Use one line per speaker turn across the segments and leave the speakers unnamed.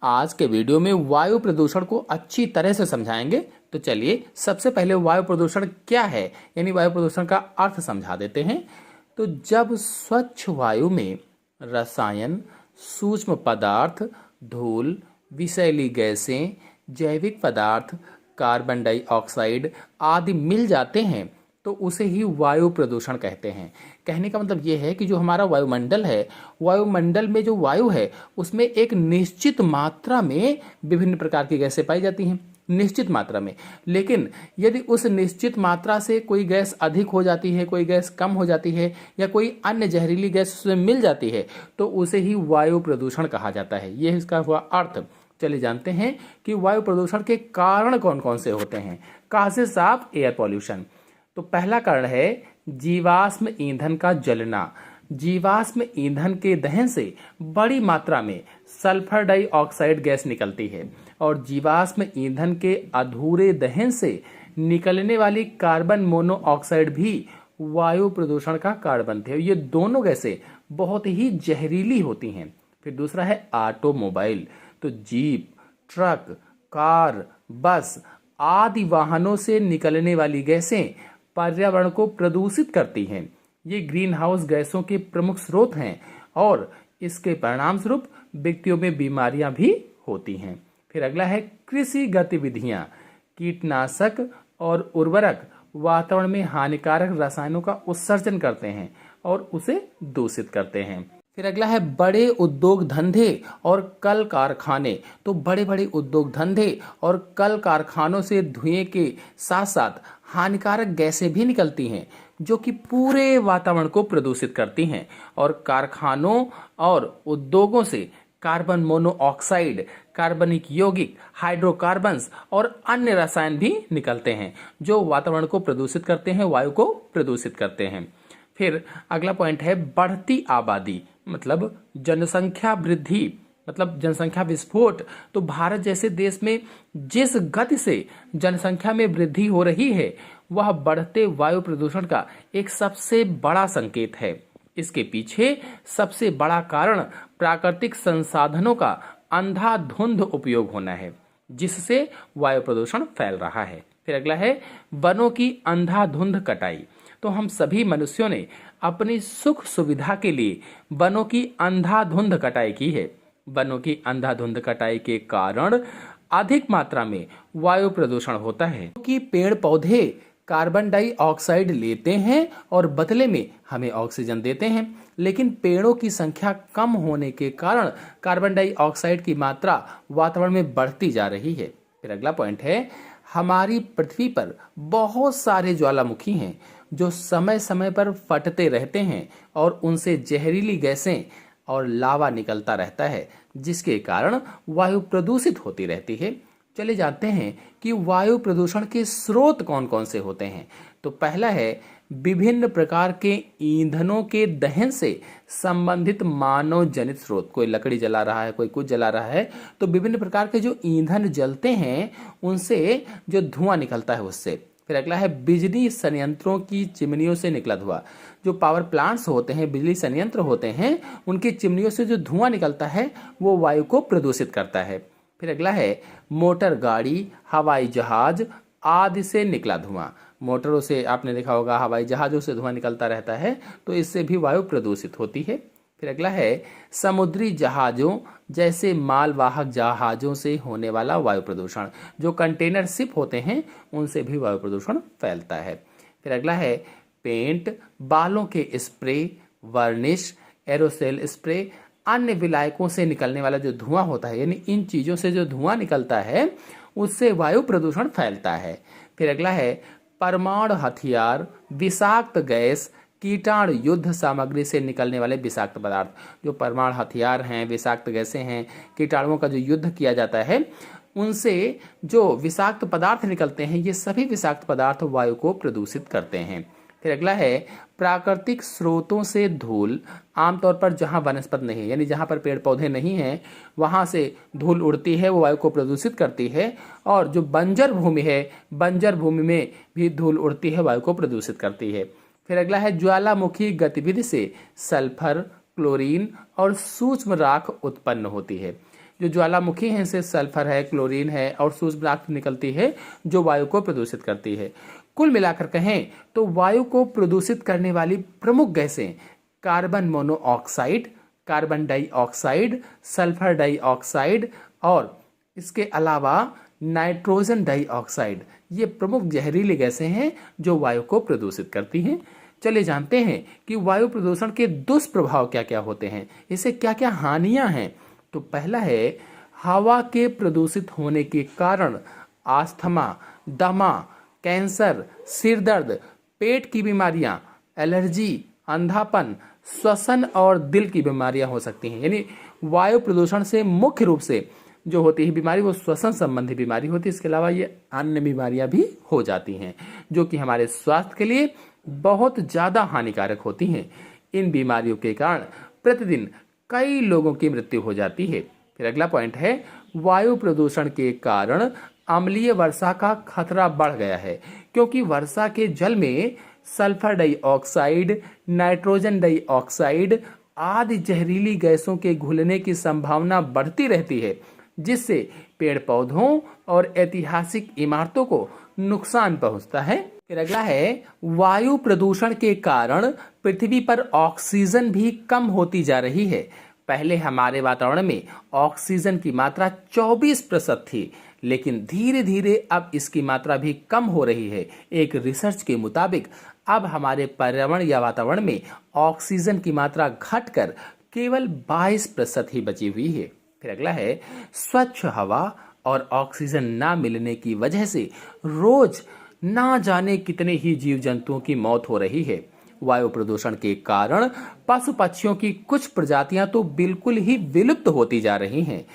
आज के वीडियो में वायु प्रदूषण को अच्छी तरह से समझाएंगे। तो चलिए सबसे पहले वायु प्रदूषण क्या है यानी वायु प्रदूषण का अर्थ समझा देते हैं। तो जब स्वच्छ वायु में रसायन, सूक्ष्म पदार्थ, धूल, विषैली गैसें, जैविक पदार्थ, कार्बन डाइऑक्साइड आदि मिल जाते हैं तो उसे ही वायु प्रदूषण कहते हैं। कहने का मतलब ये है कि जो हमारा वायुमंडल है, वायुमंडल में जो वायु है उसमें एक निश्चित मात्रा में विभिन्न प्रकार की गैसें पाई जाती हैं, निश्चित मात्रा में। लेकिन यदि उस निश्चित मात्रा से कोई गैस अधिक हो जाती है, कोई गैस कम हो जाती है या कोई अन्य जहरीली गैस उसमें मिल जाती है तो उसे ही वायु प्रदूषण कहा जाता है। यह इसका हुआ अर्थ। चलिए जानते हैं कि वायु प्रदूषण के कारण कौन कौन से होते हैं। कासेस ऑफ एयर पॉल्यूशन। तो पहला कारण है जीवाश्म ईंधन का जलना। जीवाश्म ईंधन के दहन से बड़ी मात्रा में सल्फर डाइऑक्साइड गैस निकलती है और जीवाश्म ईंधन के अधूरे दहन से निकलने वाली कार्बन मोनोऑक्साइड भी वायु प्रदूषण का कारण बनते हैं। ये दोनों गैसें बहुत ही जहरीली होती हैं। फिर दूसरा है ऑटोमोबाइल। तो जीप, ट्रक, कार, बस आदि वाहनों से निकलने वाली गैसें पर्यावरण को प्रदूषित करती हैं। ये ग्रीन हाउस गैसों के प्रमुख स्रोत हैं और इसके परिणाम स्वरूप व्यक्तियों में बीमारियां भी होती हैं। फिर अगला है कृषि गतिविधियां। कीटनाशक और उर्वरक वातावरण में हानिकारक रसायनों का उत्सर्जन करते हैं और उसे दूषित करते हैं। फिर अगला है बड़े उद्योग धंधे और कल कारखाने। तो बड़े बड़े उद्योग धंधे और कल कारखानों से धुएं के साथ साथ हानिकारक गैसें भी निकलती हैं जो कि पूरे वातावरण को प्रदूषित करती हैं। और कारखानों और उद्योगों से कार्बन मोनोऑक्साइड, कार्बनिक यौगिक, हाइड्रोकार्बन्स और अन्य रसायन भी निकलते हैं जो वातावरण को प्रदूषित करते हैं, वायु को प्रदूषित करते हैं। फिर अगला पॉइंट है बढ़ती आबादी, मतलब जनसंख्या वृद्धि, मतलब जनसंख्या विस्फोट। तो भारत जैसे देश में जिस गति से जनसंख्या में वृद्धि हो रही है वह बढ़ते वायु प्रदूषण का एक सबसे बड़ा संकेत है। इसके पीछे सबसे बड़ा कारण प्राकृतिक संसाधनों का अंधाधुंध उपयोग होना है जिससे वायु प्रदूषण फैल रहा है। फिर अगला है वनों की अंधाधुंध कटाई। तो हम सभी मनुष्यों ने अपनी सुख सुविधा के लिए वनों की अंधाधुंध कटाई की है। वनों की अंधाधुंध कटाई के कारण अधिक मात्रा में वायु प्रदूषण होता है क्योंकि पेड़ पौधे कार्बन डाइऑक्साइड लेते हैं और बदले में हमें ऑक्सीजन देते हैं। लेकिन पेड़ों की संख्या कम होने के कारण कार्बन डाइऑक्साइड की मात्रा वातावरण में बढ़ती जा रही है। फिर अगला पॉइंट है हमारी पृथ्वी पर बहुत सारे ज्वालामुखी हैं जो समय समय पर फटते रहते हैं और उनसे जहरीली गैसें और लावा निकलता रहता है जिसके कारण वायु प्रदूषित होती रहती है। चले जानते हैं कि वायु प्रदूषण के स्रोत कौन कौन से होते हैं। तो पहला है विभिन्न प्रकार के ईंधनों के दहन से संबंधित मानव जनित स्रोत। कोई लकड़ी जला रहा है, कोई कुछ जला रहा है, तो विभिन्न प्रकार के जो ईंधन जलते हैं उनसे जो धुआं निकलता है उससे। फिर अगला है बिजली संयंत्रों की चिमनियों से निकला धुआं। जो पावर प्लांट्स होते हैं, बिजली संयंत्र होते हैं, उनकी चिमनियों से जो धुआं निकलता है वो वायु को प्रदूषित करता है। फिर अगला है मोटर गाड़ी, हवाई जहाज आदि से निकला धुआं। मोटरों से आपने देखा होगा, हवाई जहाजों से धुआं निकलता रहता है तो इससे भी वायु प्रदूषित होती है। फिर अगला है समुद्री जहाजों जैसे मालवाहक जहाजों से होने वाला वायु प्रदूषण। जो कंटेनर शिप होते हैं उनसे भी वायु प्रदूषण फैलता है। फिर अगला है पेंट, बालों के स्प्रे, वर्निश, एरोसेल स्प्रे, अन्य विलायकों से निकलने वाला जो धुआं होता है, यानी इन चीजों से जो धुआं निकलता है उससे वायु प्रदूषण फैलता है। फिर अगला है परमाणु हथियार, विषाक्त गैस, कीटाणु युद्ध सामग्री से निकलने वाले विषाक्त पदार्थ। जो परमाणु हथियार हैं, विषाक्त गैसें हैं, कीटाणुओं का जो युद्ध किया जाता है उनसे जो विषाक्त पदार्थ निकलते हैं, ये सभी विषाक्त पदार्थ वायु को प्रदूषित करते हैं। फिर अगला है प्राकृतिक स्रोतों से धूल। आमतौर पर जहां वनस्पति नहीं है, यानी जहां पर पेड़ पौधे नहीं हैं, वहां से धूल उड़ती है, वो वायु को प्रदूषित करती है। और जो बंजर भूमि है, बंजर भूमि में भी धूल उड़ती है, वायु को प्रदूषित करती है। फिर अगला है ज्वालामुखी गतिविधि से सल्फर, क्लोरीन और सूक्ष्म राख उत्पन्न होती है। जो ज्वालामुखी है इनसे सल्फर है, क्लोरीन है और सूक्ष्म राख निकलती है जो वायु को प्रदूषित करती है। कुल मिलाकर कहें तो वायु को प्रदूषित करने वाली प्रमुख गैसें carbon monoxide, carbon dioxide, sulphur dioxide और इसके अलावा नाइट्रोजन डाइऑक्साइड, ये प्रमुख जहरीली गैसें हैं जो वायु को प्रदूषित करती हैं। चलिए जानते हैं कि वायु प्रदूषण के दुष्प्रभाव क्या क्या होते हैं, इससे क्या क्या हानियां हैं। तो पहला है, हवा के प्रदूषित होने के कारण अस्थमा, दमा, कैंसर, सिर दर्द, पेट की बीमारियां, एलर्जी, अंधापन, श्वसन और दिल की बीमारियां हो सकती हैं। यानी वायु प्रदूषण से मुख्य रूप से जो होती है बीमारी वो श्वसन संबंधी बीमारी होती है। इसके अलावा ये अन्य बीमारियां भी हो जाती हैं जो कि हमारे स्वास्थ्य के लिए बहुत ज़्यादा हानिकारक होती हैं। इन बीमारियों के कारण प्रतिदिन कई लोगों की मृत्यु हो जाती है। फिर अगला पॉइंट है, वायु प्रदूषण के कारण अम्लीय वर्षा का खतरा बढ़ गया है, क्योंकि वर्षा के जल में सल्फर डाइऑक्साइड, नाइट्रोजन डाइऑक्साइड आदि जहरीली गैसों के घुलने की संभावना बढ़ती रहती है, जिससे पेड़ पौधों और ऐतिहासिक इमारतों को नुकसान पहुंचता है। फिर अगला है, वायु प्रदूषण के कारण पृथ्वी पर ऑक्सीजन भी कम होती जा रही है। पहले हमारे वातावरण में ऑक्सीजन की मात्रा 24% थी, लेकिन धीरे धीरे अब इसकी मात्रा भी कम हो रही है। एक रिसर्च के मुताबिक अब हमारे पर्यावरण या वातावरण में ऑक्सीजन की मात्रा घटकर केवल 22% ही बची हुई है। फिर अगला है, स्वच्छ हवा और ऑक्सीजन ना मिलने की वजह से रोज ना जाने कितने ही जीव जंतुओं की मौत हो रही है। वायु प्रदूषण के कारण पशु पक्षियों की कुछ प्रजातियां तो बिल्कुल ही विलुप्त होती जा रही हैं।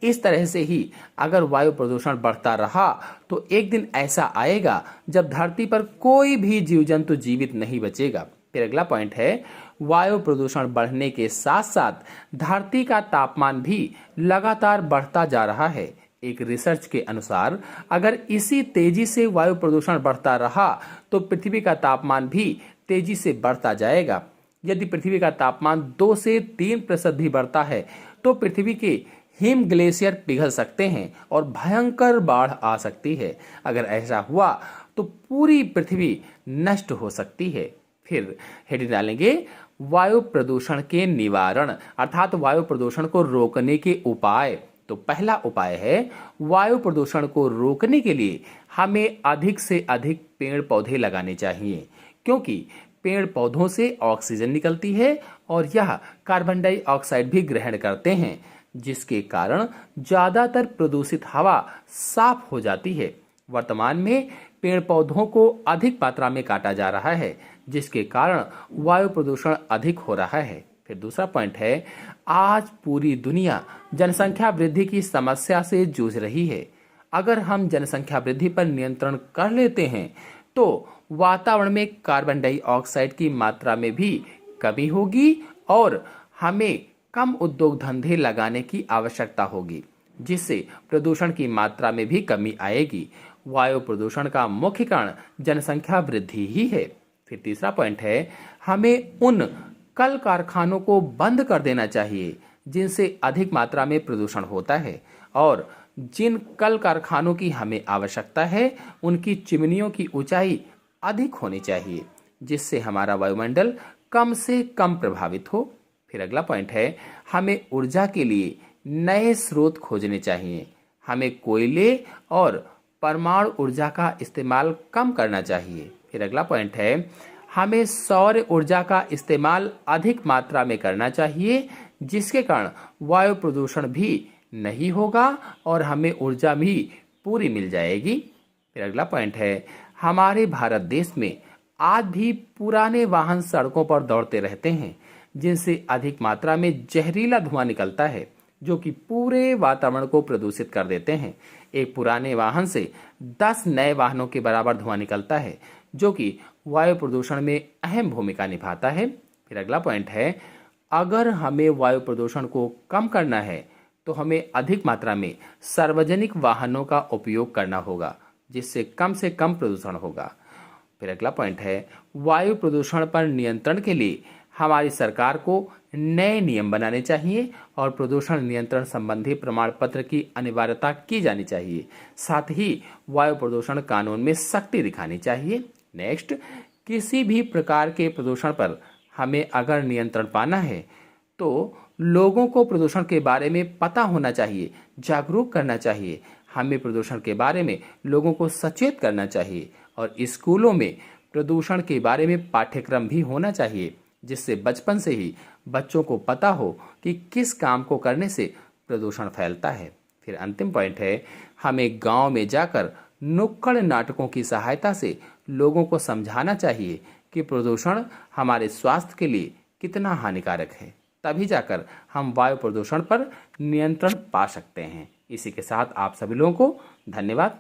इस तरह से ही अगर वायु प्रदूषण बढ़ता रहा तो एक दिन ऐसा आएगा जब धरती पर कोई भी जीव जंतु जीवित नहीं बचेगा। फिर अगला पॉइंट है, वायु प्रदूषण बढ़ने के साथ साथ धरती का तापमान भी लगातार बढ़ता जा रहा है। एक रिसर्च के अनुसार अगर इसी तेजी से वायु प्रदूषण बढ़ता रहा तो पृथ्वी का तापमान भी तेजी से बढ़ता जाएगा। यदि पृथ्वी का तापमान 2 से 3% भी बढ़ता है तो पृथ्वी के हिम ग्लेशियर पिघल सकते हैं और भयंकर बाढ़ आ सकती है। अगर ऐसा हुआ तो पूरी पृथ्वी नष्ट हो सकती है। फिर हेडिंग डालेंगे, वायु प्रदूषण के निवारण, अर्थात वायु प्रदूषण को रोकने के उपाय। तो पहला उपाय है, वायु प्रदूषण को रोकने के लिए हमें अधिक से अधिक पेड़ पौधे लगाने चाहिए, क्योंकि पेड़ पौधों से ऑक्सीजन निकलती है और यह कार्बन डाइऑक्साइड भी ग्रहण करते हैं, जिसके कारण ज्यादातर प्रदूषित हवा साफ हो जाती है। वर्तमान में पेड़ पौधों को अधिक मात्रा में काटा जा रहा है, जिसके कारण वायु प्रदूषण अधिक हो रहा है। फिर दूसरा पॉइंट है, आज पूरी दुनिया जनसंख्या वृद्धि की समस्या से जूझ रही है। अगर हम जनसंख्या वृद्धि पर नियंत्रण कर लेते हैं तो वातावरण में कार्बन डाइऑक्साइड की मात्रा में भी कमी होगी और हमें कम उद्योग धंधे लगाने की आवश्यकता होगी, जिससे प्रदूषण की मात्रा में भी कमी आएगी। वायु प्रदूषण का मुख्य कारण जनसंख्या वृद्धि ही है। फिर तीसरा पॉइंट है, हमें उन कल कारखानों को बंद कर देना चाहिए जिनसे अधिक मात्रा में प्रदूषण होता है, और जिन कल कारखानों की हमें आवश्यकता है उनकी चिमनियों की ऊंचाई अधिक होनी चाहिए, जिससे हमारा वायुमंडल कम से कम प्रभावित हो। फिर अगला पॉइंट है, हमें ऊर्जा के लिए नए स्रोत खोजने चाहिए। हमें कोयले और परमाणु ऊर्जा का इस्तेमाल कम करना चाहिए। फिर अगला पॉइंट है, हमें सौर ऊर्जा का इस्तेमाल अधिक मात्रा में करना चाहिए, जिसके कारण वायु प्रदूषण भी नहीं होगा और हमें ऊर्जा भी पूरी मिल जाएगी। फिर अगला पॉइंट है, हमारे भारत देश में आज भी पुराने वाहन सड़कों पर दौड़ते रहते हैं, जिनसे अधिक मात्रा में जहरीला धुआं निकलता है, जो कि पूरे वातावरण को प्रदूषित कर देते हैं। एक पुराने वाहन से 10 नए वाहनों के बराबर धुआं निकलता है, जो कि वायु प्रदूषण में अहम भूमिका निभाता है। फिर अगला पॉइंट है, अगर हमें वायु प्रदूषण को कम करना है तो हमें अधिक मात्रा में सार्वजनिक वाहनों का उपयोग करना होगा, जिससे कम से कम प्रदूषण होगा। फिर अगला पॉइंट है, वायु प्रदूषण पर नियंत्रण के लिए हमारी सरकार को नए नियम बनाने चाहिए और प्रदूषण नियंत्रण संबंधी प्रमाण पत्र की अनिवार्यता की जानी चाहिए। साथ ही वायु प्रदूषण कानून में सख्ती दिखानी चाहिए। नेक्स्ट, किसी भी प्रकार के प्रदूषण पर हमें अगर नियंत्रण पाना है तो लोगों को प्रदूषण के बारे में पता होना चाहिए, जागरूक करना चाहिए। हमें प्रदूषण के बारे में लोगों को सचेत करना चाहिए और स्कूलों में प्रदूषण के बारे में पाठ्यक्रम भी होना चाहिए, जिससे बचपन से ही बच्चों को पता हो कि किस काम को करने से प्रदूषण फैलता है। फिर अंतिम पॉइंट है, हमें गांव में जाकर नुक्कड़ नाटकों की सहायता से लोगों को समझाना चाहिए कि प्रदूषण हमारे स्वास्थ्य के लिए कितना हानिकारक है। तभी जाकर हम वायु प्रदूषण पर नियंत्रण पा सकते हैं। इसी के साथ आप सभी लोगों को धन्यवाद।